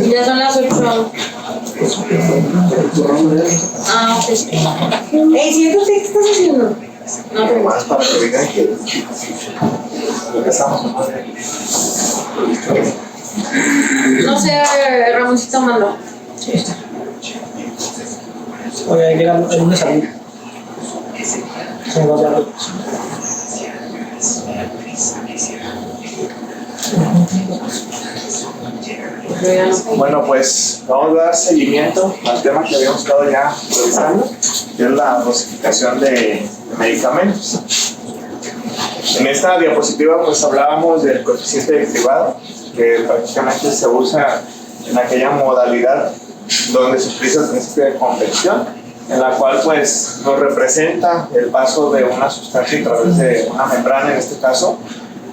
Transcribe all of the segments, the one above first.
Ya son las 8. Ah, ok. Siéntate, ¿qué estás haciendo? No, pero Más para que digan que empezamos. no sé, Ramoncito mandó. Oye, ahí llega el lunes a mí. Se me va a hablar. Bueno, pues vamos a dar seguimiento al tema que habíamos estado ya revisando, que es la dosificación de medicamentos. En esta diapositiva pues hablábamos del coeficiente de cribado, que prácticamente se usa en aquella modalidad donde se utiliza el principio de convección, en la cual pues nos representa el paso de una sustancia a través de una membrana, en este caso,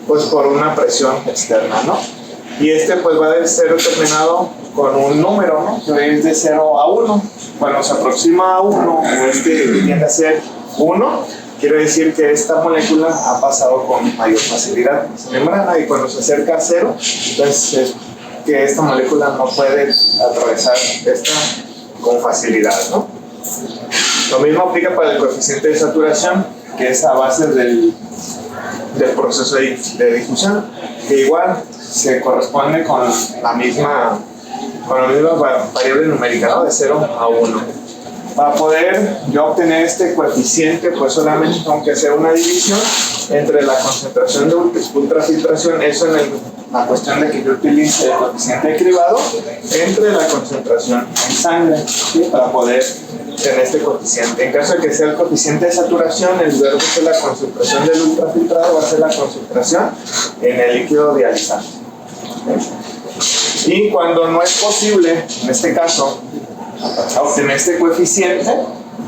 pues por una presión externa, ¿no? Y pues va a ser determinado con un número, ¿no? Que es de 0 a 1. Cuando se aproxima a 1 o tiende a ser 1, quiere decir que esta molécula ha pasado con mayor facilidad esa membrana, y cuando se acerca a 0, entonces es que esta molécula no puede atravesar esta con facilidad, ¿no? Lo mismo aplica para el coeficiente de saturación, que es a base del proceso de difusión, que igual se corresponde con la misma variable numérica, ¿no? De 0 a 1. Para poder yo obtener este coeficiente, pues solamente tengo que hacer una división entre la concentración de ultrafiltración, eso en la cuestión de que yo utilice el coeficiente de cribado, entre la concentración en sangre, ¿sí? Para poder tener este coeficiente. En caso de que sea el coeficiente de saturación, en lugar de ser la concentración del ultrafiltrado, va a ser la concentración en el líquido dializante. Y cuando no es posible, en este caso, obtener este coeficiente,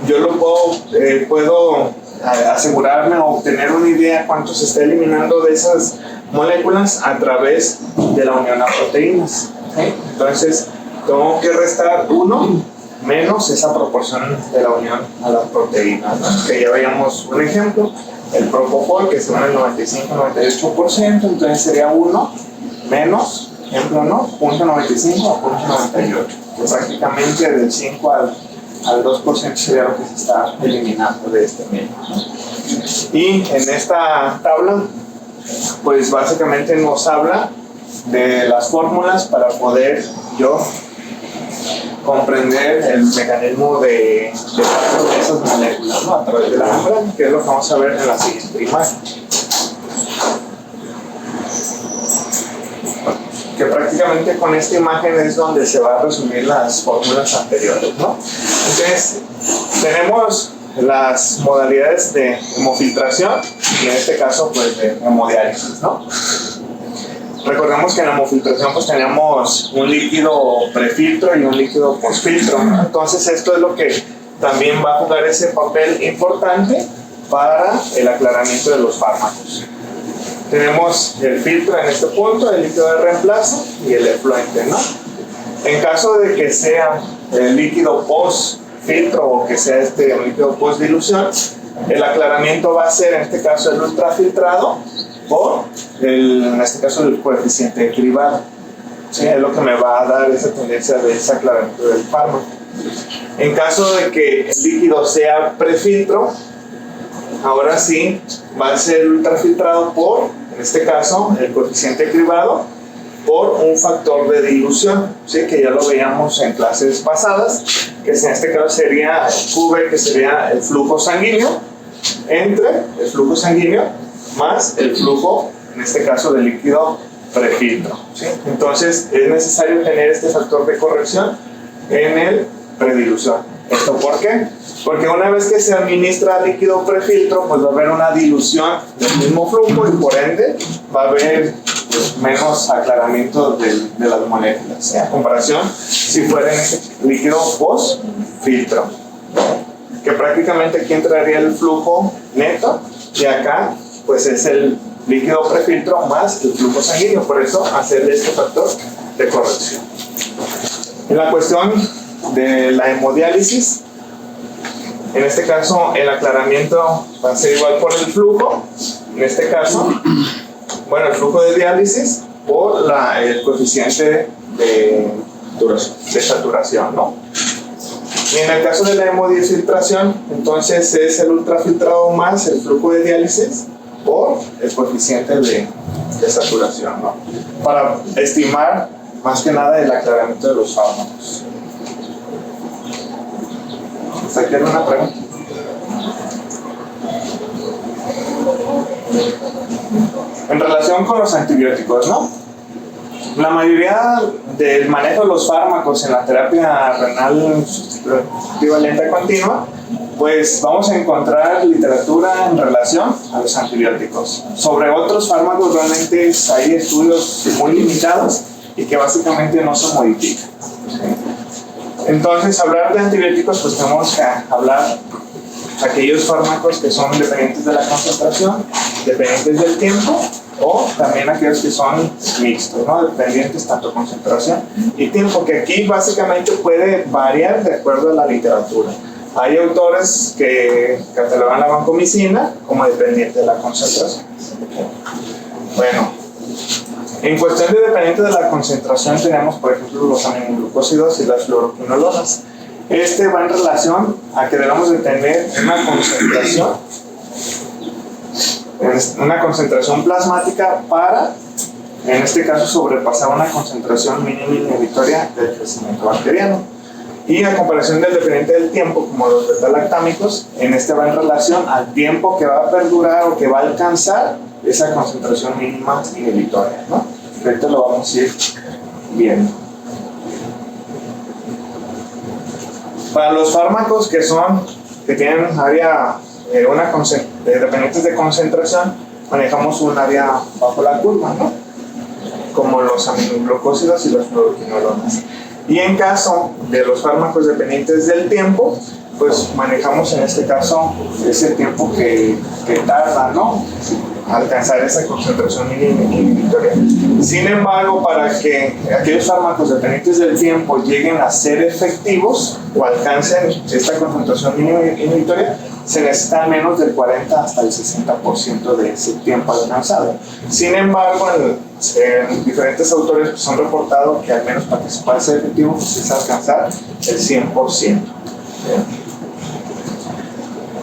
yo lo puedo asegurarme o obtener una idea cuánto se está eliminando de esas moléculas a través de la unión a proteínas. ¿Sí? Entonces, tengo que restar 1 menos esa proporción de la unión a las proteínas, ¿no? Que ya veíamos un ejemplo, el propofol, que se va en el 95-98%, entonces sería 1 menos, ejemplo, ¿no? 0.95 a 0.98, que prácticamente del 5 al 2% sería lo que se está eliminando de este medio, ¿no? Y en esta tabla, pues básicamente nos habla de las fórmulas para poder yo comprender el mecanismo de paso de esas moléculas, ¿no? A través de la membrana, que es lo que vamos a ver en la siguiente imagen. Que prácticamente con esta imagen es donde se va a resumir las fórmulas anteriores, ¿no? Entonces, tenemos las modalidades de hemofiltración y en este caso, pues, de hemodiálisis, ¿no? Recordemos que en la hemofiltración pues tenemos un líquido prefiltro y un líquido postfiltro, ¿no? Entonces esto es lo que también va a jugar ese papel importante para el aclaramiento de los fármacos. Tenemos el filtro en este punto, el líquido de reemplazo y el efluente, ¿no? En caso de que sea el líquido post-filtro o que sea un líquido post-dilución, el aclaramiento va a ser, en este caso, el ultrafiltrado por, en este caso, el coeficiente de cribado. ¿Sí? Es lo que me va a dar esa tendencia de ese aclaramiento del fármaco. En caso de que el líquido sea prefiltro, ahora sí va a ser ultrafiltrado por, en este caso, el coeficiente de cribado por un factor de dilución, ¿sí? Que ya lo veíamos en clases pasadas, que en este caso sería el QV, que sería el flujo sanguíneo, entre el flujo sanguíneo más el flujo, en este caso, del líquido prefiltro, ¿sí? Entonces es necesario tener este factor de corrección en el predilución. ¿Esto por qué? Porque una vez que se administra líquido prefiltro, pues va a haber una dilución del mismo flujo y por ende va a haber pues, menos aclaramiento de las moléculas, ¿sí? A comparación si fuera en este líquido post-filtro, que prácticamente aquí entraría el flujo neto y acá pues es el líquido prefiltro más el flujo sanguíneo, por eso hacerle este factor de corrección. En la cuestión de la hemodiálisis, en este caso el aclaramiento va a ser igual por el flujo, en este caso, bueno, el flujo de diálisis por el coeficiente de saturación, ¿no? Y en el caso de la hemodiafiltración, entonces es el ultrafiltrado más el flujo de diálisis por el coeficiente de saturación, ¿no? Para estimar más que nada el aclaramiento de los fármacos. ¿Hasta aquí alguna pregunta? En relación con los antibióticos, ¿no? La mayoría del manejo de los fármacos en la terapia renal sustitutiva lenta continua, pues vamos a encontrar literatura en relación a los antibióticos. Sobre otros fármacos realmente hay estudios muy limitados y que básicamente no se modifican. Entonces, hablar de antibióticos, pues tenemos que hablar de aquellos fármacos que son dependientes de la concentración, dependientes del tiempo, o también aquellos que son mixtos, ¿no? Dependientes tanto concentración y tiempo, que aquí básicamente puede variar de acuerdo a la literatura. Hay autores que catalogan la vancomicina como dependiente de la concentración. Bueno, en cuestión de dependiente de la concentración tenemos, por ejemplo, los aminoglucósidos y las fluoroquinolonas. Este va en relación a que debemos de tener una concentración plasmática para, en este caso, sobrepasar una concentración mínima inhibitoria del crecimiento bacteriano. Y a comparación del dependiente del tiempo, como los beta-lactámicos, en este va en relación al tiempo que va a perdurar o que va a alcanzar esa concentración mínima inhibitoria, ¿no? Ahorita lo vamos a ir viendo. Para los fármacos que tienen área dependientes de concentración, manejamos un área bajo la curva, ¿no? Como los aminoglucósidos y las fluoroquinolonas. Y en caso de los fármacos dependientes del tiempo, pues manejamos en este caso ese tiempo que tarda, ¿no?, alcanzar esa concentración inhibitoria. Sin embargo, para que aquellos fármacos dependientes del tiempo lleguen a ser efectivos o alcancen esta concentración inhibitoria, se necesita menos del 40 hasta el 60% de ese tiempo alcanzado. Sin embargo, en diferentes autores pues, han reportado que al menos para que se pueda ser efectivo pues, es alcanzar el 100%.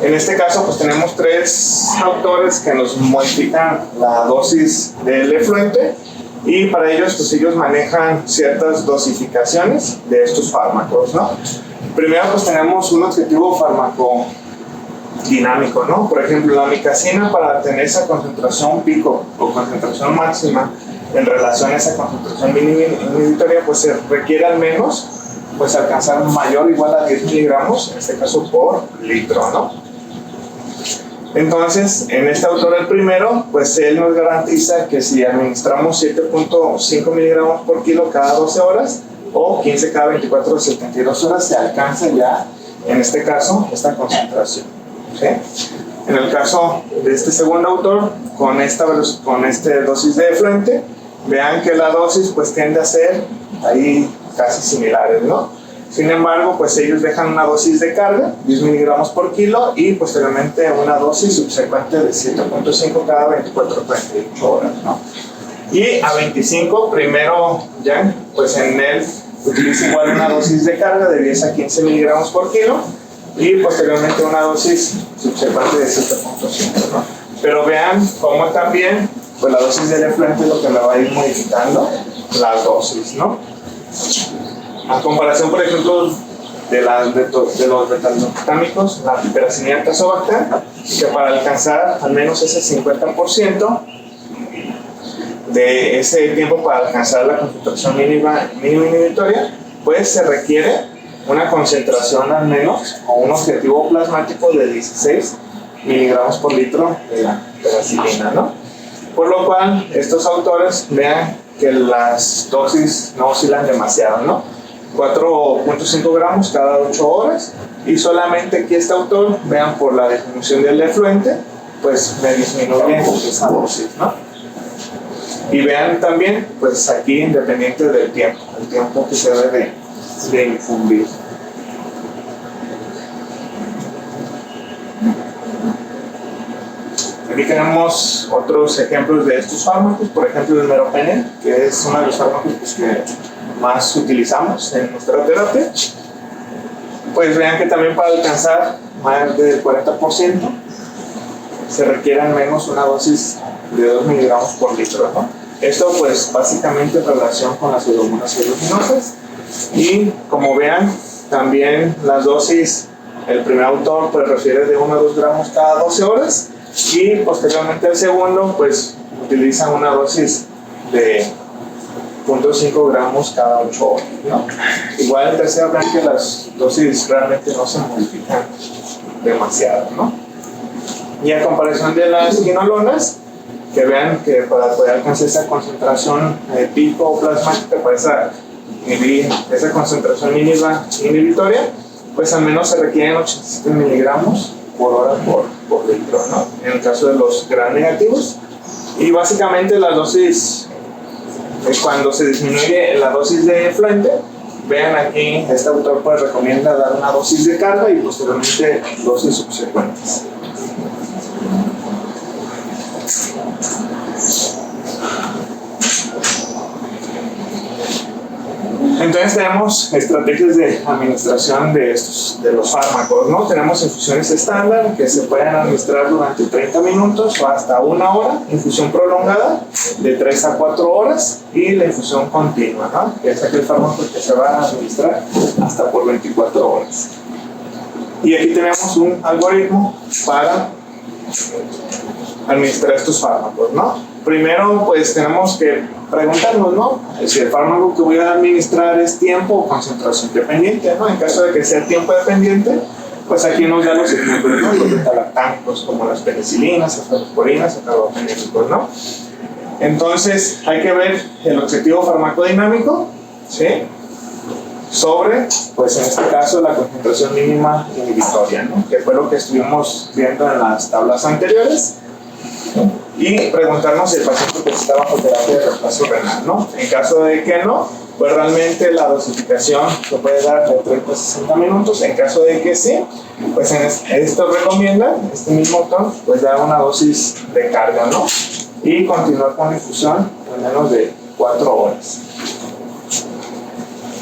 En este caso, pues tenemos 3 autores que nos modifican la dosis del efluente y para ellos, pues ellos manejan ciertas dosificaciones de estos fármacos, ¿no? Primero, pues tenemos un objetivo farmacodinámico, ¿no? Por ejemplo, la amicacina, para tener esa concentración pico o concentración máxima en relación a esa concentración mínima inhibitoria, pues se requiere al menos pues alcanzar mayor o igual a 10 miligramos, en este caso por litro, ¿no? Entonces, en este autor, el primero, pues él nos garantiza que si administramos 7.5 miligramos por kilo cada 12 horas o 15 cada 24 o 72 horas, se alcanza ya, en este caso, esta concentración, ¿sí? En el caso de este segundo autor, con esta dosis de efluente, vean que la dosis pues tiende a ser ahí casi similares, ¿no? Sin embargo, pues ellos dejan una dosis de carga, 10 miligramos por kilo, y posteriormente una dosis subsecuente de 7.5 cada 24 o 48 horas, ¿no? Y a 25, primero ya, pues en él utiliza igual una dosis de carga de 10 a 15 miligramos por kilo, y posteriormente una dosis subsecuente de 7.5, ¿no? Pero vean cómo también, pues la dosis del efluente es lo que me va a ir modificando la dosis, ¿no? A comparación, por ejemplo, de los beta-lactámicos, la piperacina y el tazobactam, que para alcanzar al menos ese 50% de ese tiempo para alcanzar la concentración mínima inhibitoria, pues se requiere una concentración al menos o un objetivo plasmático de 16 miligramos por litro de la piperacilina, ¿no? Por lo cual, estos autores vean que las dosis no oscilan demasiado, ¿no? 4.5 gramos cada 8 horas, y solamente que este autor, vean, por la disminución del efluente, pues me disminuye esa dosis, ¿no? Y vean también, pues aquí independiente del tiempo, el tiempo que se debe de infundir. Aquí tenemos otros ejemplos de estos fármacos, por ejemplo el meropenem, que es uno de los fármacos pues, que más utilizamos en nuestra terapia. Pues vean que también para alcanzar más del 40% se requiere al menos una dosis de 2 miligramos por litro, ¿no? Esto pues básicamente en relación con las pseudomonas aeruginosa. Y como vean, también las dosis, el primer autor pues refiere de 1 a 2 gramos cada 12 horas y posteriormente el segundo pues utiliza una dosis de 0.5 gramos cada 8 horas, ¿no? Igual el tercero vean que las dosis realmente no se modifican demasiado, ¿no? Y a comparación de las quinolonas, que vean que para poder alcanzar esa concentración pico plasmática, para esa concentración mínima inhibitoria, pues al menos se requieren 87 miligramos por hora por litro, ¿no? En el caso de los gram negativos. Y básicamente las dosis, cuando se disminuye la dosis de efluente, vean aquí, este autor pues recomienda dar una dosis de carga y posteriormente dosis subsecuentes. Entonces tenemos estrategias de administración de los fármacos, ¿no? Tenemos infusiones estándar que se pueden administrar durante 30 minutos o hasta 1 hora, infusión prolongada de 3 a 4 horas y la infusión continua, ¿no? Que es aquel fármaco que se va a administrar hasta por 24 horas. Y aquí tenemos un algoritmo para administrar estos fármacos, ¿no? Primero, pues tenemos que preguntarnos, ¿no? Si el fármaco que voy a administrar es tiempo o concentración dependiente, ¿no? En caso de que sea tiempo dependiente, pues aquí nos dan los ejemplos, ¿no? Los betalactámicos como las penicilinas, cefalosporinas o carbapenémicos, ¿no? Entonces, hay que ver el objetivo farmacodinámico, ¿sí? Sobre, pues en este caso, la concentración mínima inhibitoria, ¿no? Que fue lo que estuvimos viendo en las tablas anteriores. Y preguntarnos si el paciente está bajo terapia de reemplazo renal, ¿no? En caso de que no, pues realmente la dosificación se puede dar de 30 a 60 minutos. En caso de que sí, pues esto recomienda, este mismo autor, pues dar una dosis de carga, ¿no? Y continuar con la infusión en menos de 4 horas.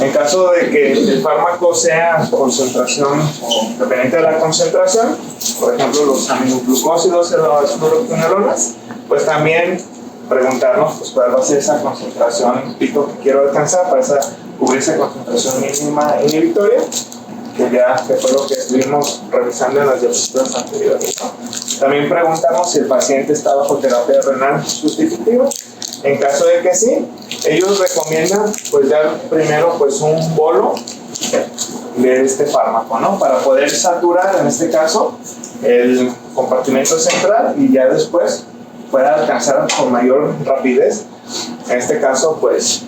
En caso de que el fármaco sea concentración o dependiente de la concentración, por ejemplo los aminoglucósidos y las fluoroquinolonas, pues también preguntarnos pues, cuál va a ser esa concentración pico que quiero alcanzar para cubrir esa concentración mínima inhibitoria, que fue lo que estuvimos revisando en las diapositivas anteriores, ¿no? También preguntarnos si el paciente está bajo terapia renal sustitutiva. En caso de que sí, ellos recomiendan pues dar primero pues un bolo de este fármaco, ¿no? Para poder saturar en este caso el compartimento central y ya después pueda alcanzar con mayor rapidez, en este caso pues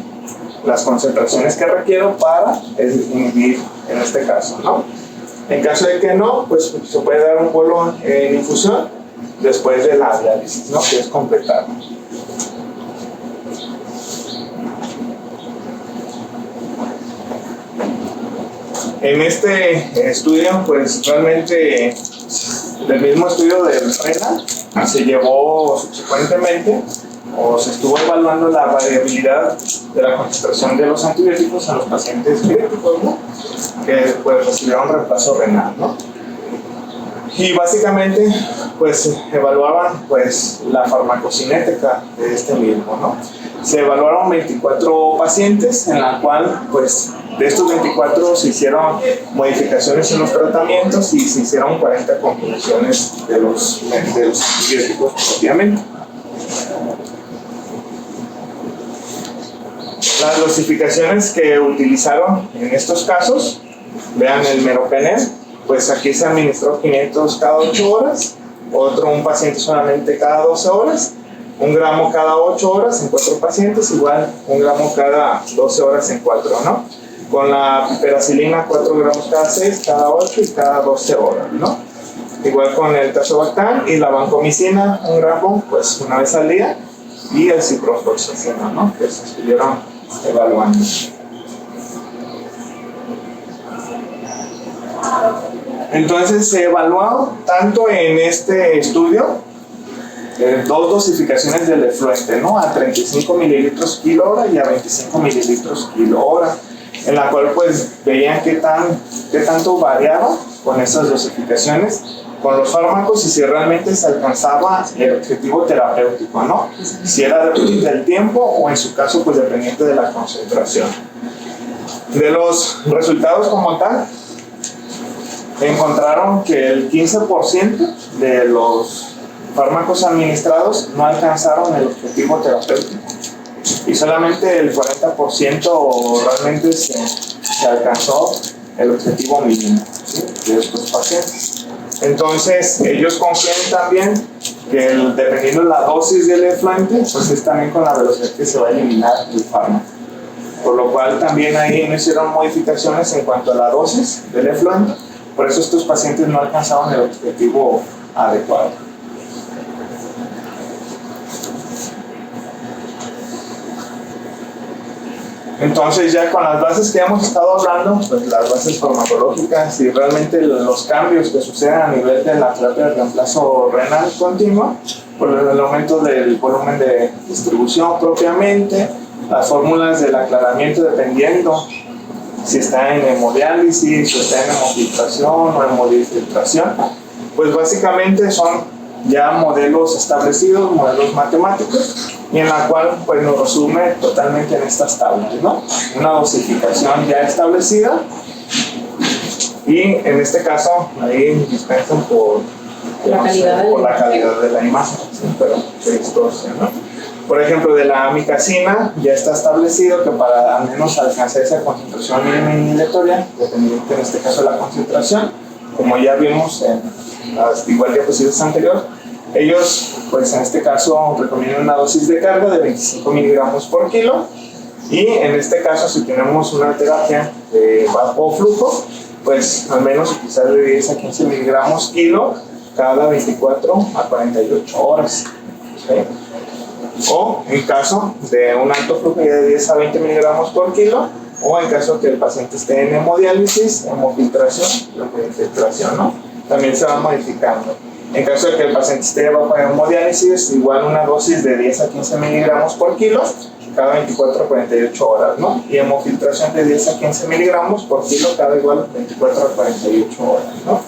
las concentraciones que requiero para inhibir en este caso, ¿no? En caso de que no, pues se puede dar un bolo en infusión después de la diálisis, ¿no? Que es completar. En este estudio, pues realmente del mismo estudio de renal se llevó subsecuentemente o se estuvo evaluando la variabilidad de la concentración de los antibióticos en los pacientes diabéticos, ¿no? Que pues recibieron reemplazo renal, ¿no? Y básicamente pues evaluaban pues la farmacocinética de este mismo, ¿no? Se evaluaron 24 pacientes en la cual pues de estos 24 se hicieron modificaciones en los tratamientos y se hicieron 40 combinaciones de los antibióticos propiamente. Las dosificaciones que utilizaron en estos casos, vean el meropenem, pues aquí se administró 500 cada 8 horas, un paciente solamente cada 12 horas, 1 gramo cada 8 horas en 4 pacientes, igual 1 gramo cada 12 horas en 4, ¿no? Con la piperacilina 4 gramos cada 6, cada 8 y cada 12 horas, ¿no? Igual con el tazobactam y la vancomicina 1 gramo, pues una vez al día, y el ciprofloxacino, ¿no? Que se estuvieron evaluando. Entonces se evaluó tanto en este estudio dos dosificaciones del efluente, ¿no? A 35 mililitros kilo hora y a 25 mililitros kilo hora, en la cual pues veían qué tanto variaba con esas dosificaciones con los fármacos y si realmente se alcanzaba el objetivo terapéutico, ¿no? Si era dependiente del tiempo o en su caso pues dependiente de la concentración. De los resultados como tal, encontraron que el 15% de los fármacos administrados no alcanzaron el objetivo terapéutico y solamente el 40% realmente se alcanzó el objetivo mínimo, ¿sí?, de estos pacientes. Entonces, ellos confían también que dependiendo de la dosis del efluente, pues es también con la velocidad que se va a eliminar el fármaco. Por lo cual también ahí no hicieron modificaciones en cuanto a la dosis del efluente. Por eso estos pacientes no alcanzaban el objetivo adecuado. Entonces ya con las bases que hemos estado hablando, pues las bases farmacológicas y realmente los cambios que suceden a nivel de la terapia de reemplazo renal continua, por el aumento del volumen de distribución propiamente, las fórmulas del aclaramiento dependiendo si está en hemodiálisis, si está en hemofiltración o hemodifiltración, pues básicamente son ya modelos establecidos, modelos matemáticos, y en la cual pues nos resume totalmente en estas tablas, ¿no? Una dosificación ya establecida y en este caso ahí dispensan por la calidad de la imagen, ¿sí? Pero se distorsiona, ¿no? Por ejemplo, de la amicacina ya está establecido que para al menos alcanzar esa concentración mínima inhibitoria, dependiente en este caso de la concentración, como ya vimos en las igual diapositivas anteriores, ellos pues en este caso recomiendan una dosis de carga de 25 miligramos por kilo y en este caso si tenemos una terapia de bajo flujo, pues al menos utilizar de 10 a 15 miligramos kilo cada 24 a 48 horas, ¿sí? O en caso de un alto flujo de 10 a 20 miligramos por kilo, o en caso que el paciente esté en hemodiálisis, hemofiltración, hemofiltración, ¿no? También se va modificando. En caso de que el paciente esté bajo hemodiálisis, igual una dosis de 10 a 15 miligramos por kilo cada 24 a 48 horas, ¿no? Y hemofiltración de 10 a 15 miligramos por kilo cada igual 24 a 48 horas, ¿no?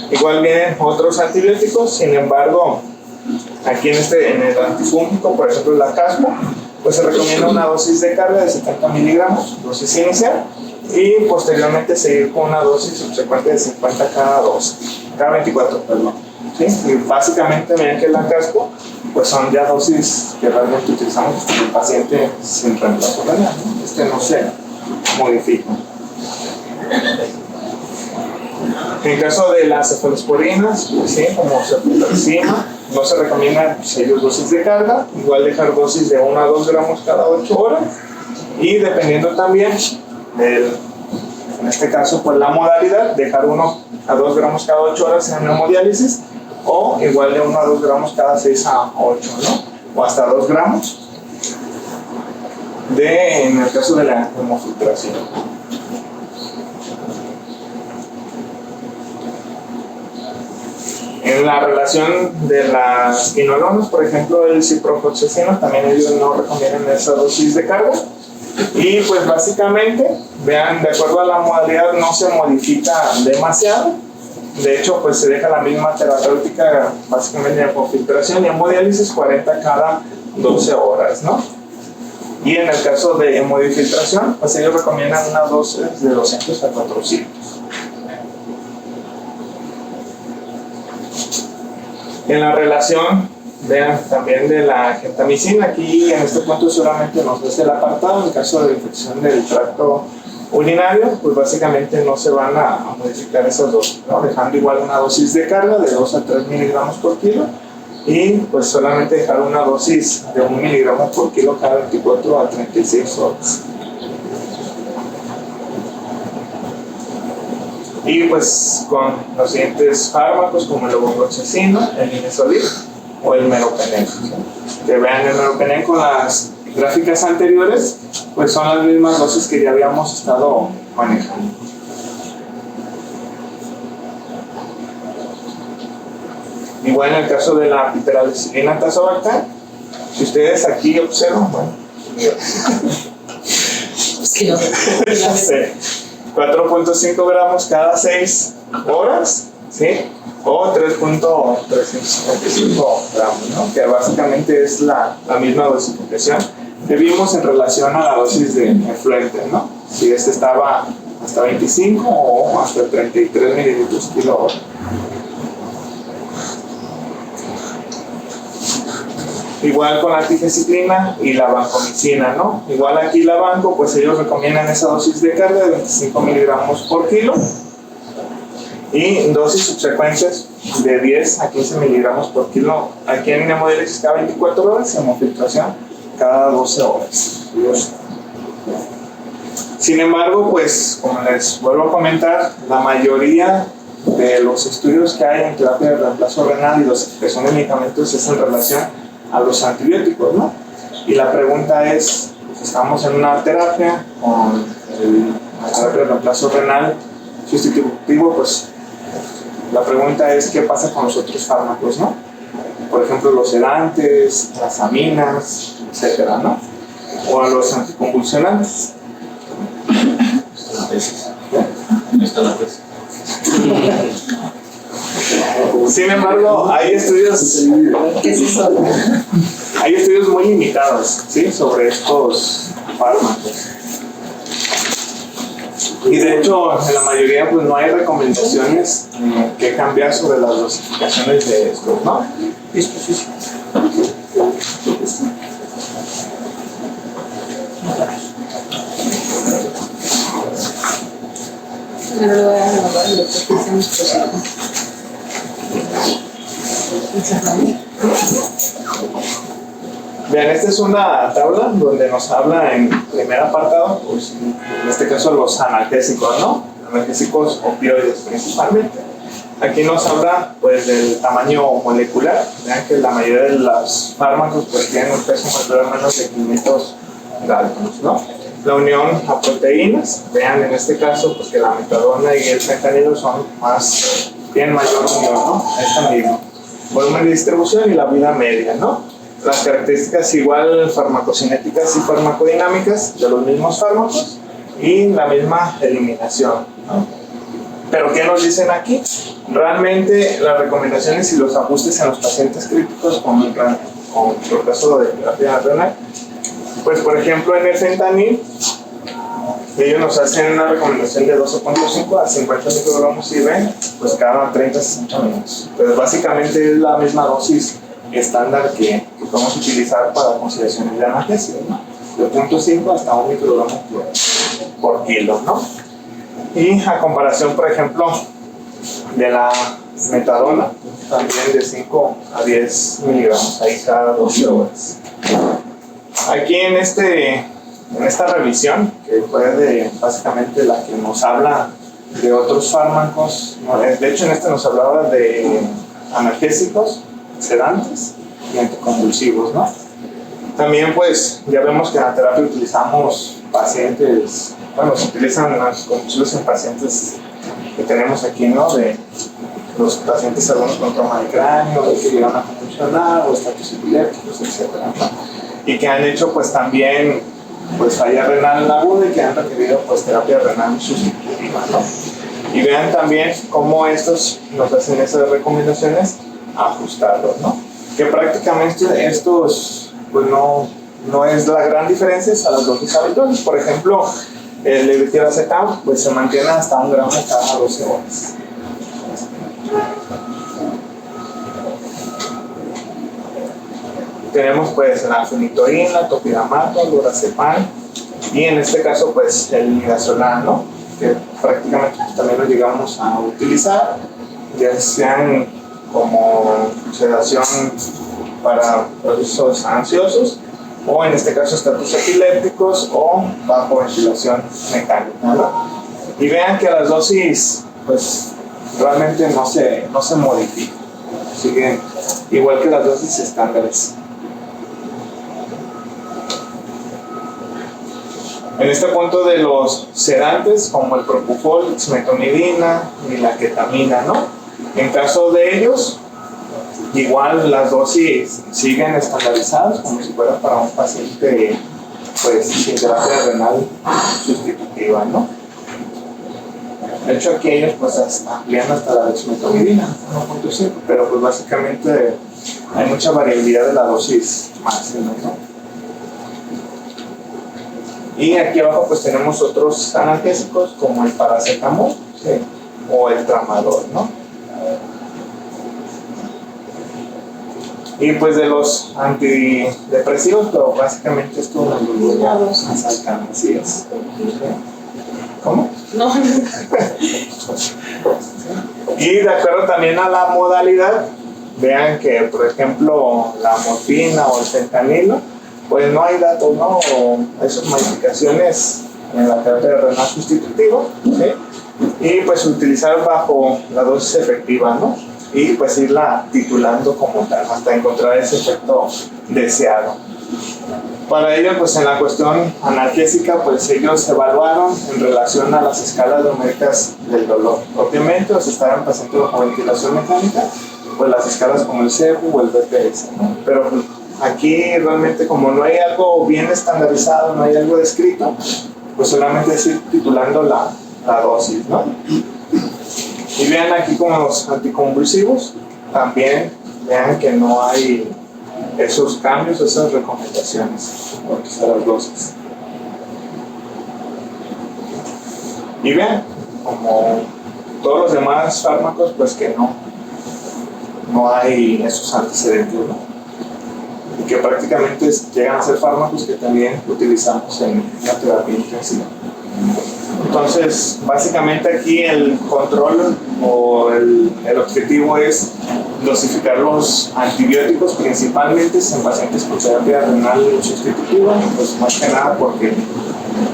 Igual vienen otros antibióticos, sin embargo, aquí en el antifúngico, por ejemplo, la casmo, pues se recomienda una dosis de carga de 70 miligramos, dosis inicial, y posteriormente seguir con una dosis subsecuente de 50 cada 24, perdón. ¿Sí? Y básicamente, miren que la casco, pues son ya dosis que realmente utilizamos en el paciente sin reemplazo renal, ¿no? No se modifica. En caso de las cefalosporinas, pues sí, como cefalexima, no se recomienda seguir dosis de carga, igual dejar dosis de 1 a 2 gramos cada 8 horas y dependiendo también en este caso pues la modalidad, dejar 1 a 2 gramos cada 8 horas en hemodiálisis o igual de 1 a 2 gramos cada 6 a 8, ¿no? O hasta 2 gramos en el caso de la hemofiltración. En la relación de las quinolonas, por ejemplo, el ciprofloxacino, también ellos no recomiendan esa dosis de carga. Y pues básicamente, vean, de acuerdo a la modalidad no se modifica demasiado. De hecho, pues se deja la misma terapéutica, básicamente de hemofiltración y hemodiálisis 40 cada 12 horas, ¿no? Y en el caso de hemodifiltración, pues ellos recomiendan una dosis de 200 a 400. En la relación, vean, también de la gentamicina, aquí en este punto solamente nos da el apartado, en caso de infección del tracto urinario, pues básicamente no se van a modificar esas dosis, ¿no? Dejando igual una dosis de carga de 2 a 3 miligramos por kilo y pues solamente dejar una dosis de 1 miligramo por kilo cada 24 a 36 horas. Y pues con los siguientes fármacos como el levofloxacino, el linezolid o el meropenem. Que vean el meropenem con las gráficas anteriores, pues son las mismas dosis que ya habíamos estado manejando. Igual en el caso de la piperacilina tazobactam, si ustedes aquí observan, bueno, Es que no. ya sé, 4.5 gramos cada 6 horas, ¿sí? O 3.355 gramos, ¿no? Que básicamente es la misma dosificación que vimos en relación a la dosis de efluente, ¿no? Si este estaba hasta 25 o hasta 33 mililitros kilo hora. Igual con la tifeciclina y la vancomicina, ¿no? Igual aquí la banco, pues ellos recomiendan esa dosis de carga de 25 miligramos por kilo y dosis subsecuentes de 10 a 15 miligramos por kilo aquí en hemodiálisis cada 24 horas y hemofiltración cada 12 horas. Sin embargo, pues como les vuelvo a comentar, la mayoría de los estudios que hay en terapia de reemplazo renal y dosificación de medicamentos es en relación a los antibióticos, ¿no? Y la pregunta es, pues estamos en una terapia con la terapia de reemplazo renal sustitutivo, pues la pregunta es qué pasa con los otros fármacos, ¿no? Por ejemplo, los sedantes, las aminas, etcétera, ¿no? O a los anticonvulsionantes. Sin embargo, hay estudios muy limitados, ¿sí? Sobre estos fármacos. Y de hecho, en la mayoría pues no hay recomendaciones que cambiar sobre las dosificaciones de estos, ¿no? Listo, sí, sí. No lo voy a renovar, lo que hacemos posible. Bien, esta es una tabla donde nos habla en primer apartado, pues, en este caso los analgésicos, ¿no? Analgésicos opioides principalmente. Aquí nos habla pues del tamaño molecular. Vean que la mayoría de los fármacos pues tienen un peso molecular menos de 500 daltones, ¿no? La unión a proteínas, vean en este caso pues que la metadona y el fentanilo tienen mayor unión, ¿no? Es mismo. Volumen de distribución y la vida media, ¿no? Las características igual farmacocinéticas y farmacodinámicas de los mismos fármacos y la misma eliminación, ¿no? Pero ¿qué nos dicen aquí? Realmente las recomendaciones y los ajustes en los pacientes críticos con proceso de terapia renal, pues por ejemplo en el fentanil ellos nos hacen una recomendación de 12.5 a 50 microgramos IV pues cada 30-60 minutos. Pues básicamente es la misma dosis estándar que podemos utilizar para consideraciones de analgesia, ¿no? De 0.5 hasta 1 microgramo por kilo, ¿no? Y a comparación, por ejemplo, de la metadona, también de 5 a 10 miligramos ahí cada 12 horas. Aquí en esta revisión, que fue básicamente la que nos habla de otros fármacos, de hecho en nos hablaba de analgésicos, sedantes y anticonvulsivos, ¿no? También pues ya vemos que en la terapia utilizamos pacientes, se utilizan anticonvulsivos en pacientes que tenemos aquí, ¿no? De los pacientes algunos con trauma de cráneo, que llegan a convulsionar o estatus epilépticos, etc., ¿no? Y que han hecho pues también pues falla renal aguda y que han requerido pues terapia renal sustitutiva, ¿no? Y vean también cómo estos nos hacen esas recomendaciones ajustarlos, ¿no? Que prácticamente estos pues no es la gran diferencia a las dosis habituales. Por ejemplo, el levetiracetam pues se mantiene hasta 1 gramo cada 12 horas. Tenemos pues la fenitoína, topiramato, lorazepam y en este caso pues el midazolam, ¿no? Que prácticamente pues, también lo llegamos a utilizar, ya sean como sedación para procesos ansiosos o en este caso estatus epilépticos o bajo ventilación mecánica, ¿no? Y vean que las dosis pues realmente no se modifican, siguen igual que las dosis estándares. En este punto de los sedantes como el propofol, metonidina y la ketamina, ¿no? En caso de ellos, igual las dosis siguen estandarizadas como si fuera para un paciente pues sin terapia renal sustitutiva, ¿no? De hecho aquí ellos pues amplían hasta la dexmedetomidina 1.5, pero pues básicamente hay mucha variabilidad de la dosis máxima, ¿no? Y aquí abajo pues tenemos otros analgésicos como el paracetamol, ¿sí? O el tramadol, ¿no? Y pues de los antidepresivos, pero básicamente es todo más alta, así es. ¿Cómo? No. Y de acuerdo también a la modalidad, vean que por ejemplo la morfina o el fentanilo, pues no hay datos, ¿no? O hay sus modificaciones en la terapia renal sustitutiva, ¿sí? Y pues utilizar bajo la dosis efectiva, ¿no? Y pues irla titulando como tal hasta encontrar ese efecto deseado. Para ello, pues en la cuestión analgésica, pues ellos evaluaron en relación a las escalas numéricas del dolor. Obviamente, si estaban pacientes bajo ventilación mecánica, pues las escalas como el CEPU o el BPS, ¿no? Pero pues, aquí realmente como no hay algo bien estandarizado, no hay algo descrito, pues solamente es ir titulando la dosis, ¿no? Y vean aquí como los anticonvulsivos, también vean que no hay esos cambios, esas recomendaciones por las dosis. Y vean, como todos los demás fármacos, pues que no hay esos antecedentes, ¿no? Y que prácticamente llegan a ser fármacos que también utilizamos en la terapia intensiva. Entonces, básicamente aquí el control o el objetivo es dosificar los antibióticos principalmente en pacientes con terapia renal sustitutiva, pues más que nada porque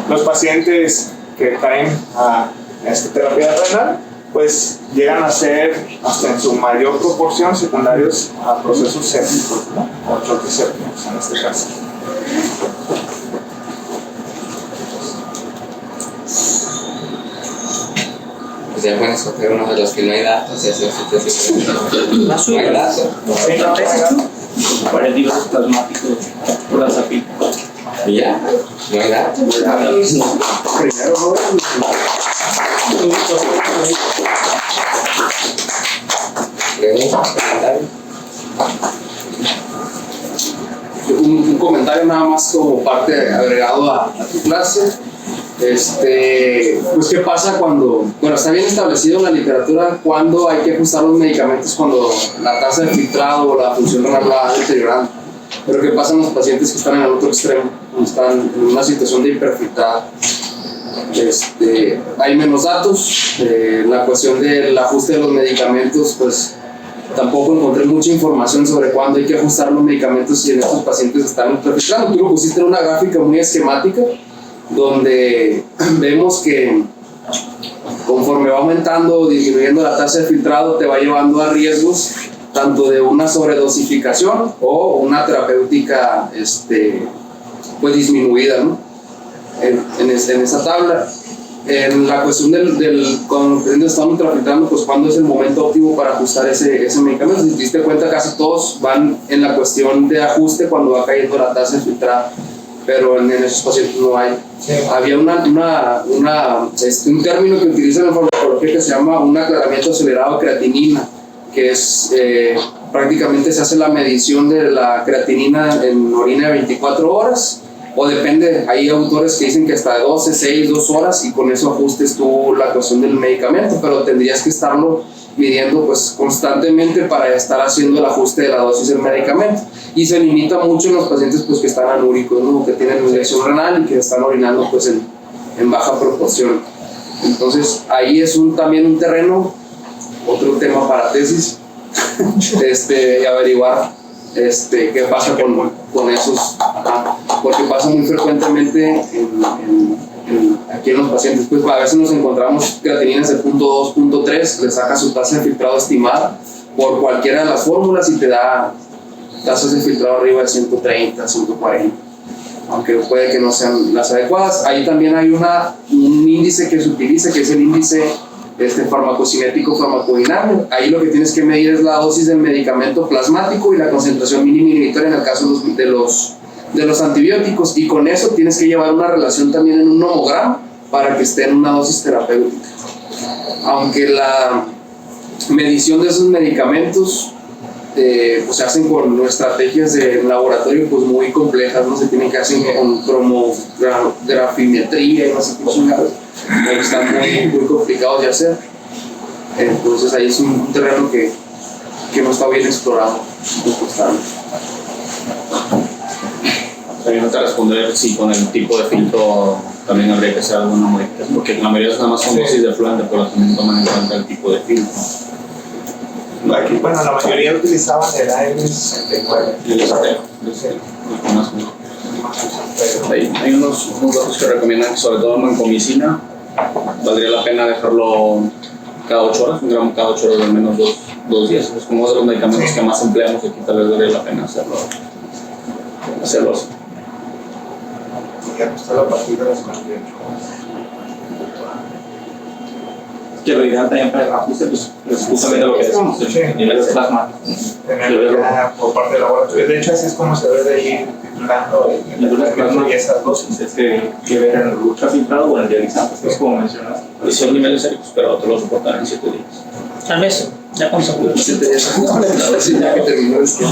los pacientes que caen a esta terapia renal pues llegan a ser hasta en su mayor proporción secundarios a procesos sépticos, ¿no? O choques sépticos en este caso. Pues ya pueden escoger uno de los que no hay datos y hacer su tesis. No hay datos. Para el virus plasmático, Lorazepam. Y ya, no hay datos. Primero, Preguntas, comentarios. Un comentario nada más como parte agregado a tu clase. Pues qué pasa cuando, bueno, está bien establecido en la literatura cuando hay que ajustar los medicamentos cuando la tasa de filtrado o la función renal va deteriorando, pero qué pasa en los pacientes que están en el otro extremo, cuando están en una situación de hiperfiltrado. Hay menos datos, la cuestión del ajuste de los medicamentos, pues tampoco encontré mucha información sobre cuándo hay que ajustar los medicamentos si en estos pacientes están hiperfiltrando. Tú lo pusiste en una gráfica muy esquemática donde vemos que conforme va aumentando o disminuyendo la tasa de filtrado te va llevando a riesgos tanto de una sobredosificación o una terapéutica pues disminuida, ¿no? En esa tabla, en la cuestión cuando están ultrafiltrando, pues cuándo es el momento óptimo para ajustar ese medicamento. Si te diste cuenta, casi todos van en la cuestión de ajuste cuando va cayendo la tasa de filtrado, pero en esos pacientes no hay. Sí. Había un término que utilizan en farmacología que se llama un aclaramiento acelerado de creatinina, que es prácticamente se hace la medición de la creatinina en orina de 24 horas, o depende, hay autores que dicen que hasta de 12, 6, 2 horas, y con eso ajustes tú la cuestión del medicamento, pero tendrías que estarlo midiendo pues constantemente para estar haciendo el ajuste de la dosis del medicamento, y se limita mucho en los pacientes pues que están anúricos, ¿no? Que tienen infección renal y que están orinando pues en baja proporción. Entonces ahí es también un terreno, otro tema para tesis, averiguar qué pasa con esos, porque pasa muy frecuentemente aquí en los pacientes. Pues a veces nos encontramos creatininas de 0.2, 0.3, le saca su tasa de filtrado estimada por cualquiera de las fórmulas y te da tasas de filtrado arriba de 130, 140, aunque puede que no sean las adecuadas. Ahí también hay un índice que se utiliza, que es el índice farmacocinético, farmacodinámico. Ahí lo que tienes que medir es la dosis del medicamento plasmático y la concentración mínima inhibitoria en el caso de los antibióticos, y con eso tienes que llevar una relación también en un nomograma para que esté en una dosis terapéutica. Aunque la medición de esos medicamentos pues se hacen con estrategias de laboratorio pues muy complejas, ¿no? Se tienen que hacer con cromografimetría y no sé qué chingados, pero están muy complicados de hacer. Entonces ahí es un terreno que no está bien explorado. También no te responder si con el tipo de filtro también habría que hacer alguna modificación, porque la mayoría nada más son dosis de fluente, pero también toman en cuenta el tipo de filtro. Aquí, bueno, la mayoría utilizaban el AL69. Y el esateo, lo conozco. Hay unos datos que recomiendan que, sobre todo en vancomicina, valdría la pena dejarlo cada 8 horas, un gramo cada 8 horas de al menos 2 días. Es como uno de los medicamentos que más empleamos, aquí tal vez valdría la pena hacerlo así. Y ajustarlo a partir de las 48 horas. Que lo ideal también para el ajuste pues, es justamente lo que decimos, Sí. niveles de plasma. Tenerlo ya por parte del laboratorio. De hecho, así es como se debe de ir titulando el plasma y esas dosis. Es que ver en el ultrafiltrado o en el dializante, pues como mencionaste. Y son niveles séricos, pero te lo soportarán en 7 días. Al mes, ya con seguro. Ya que terminó esto.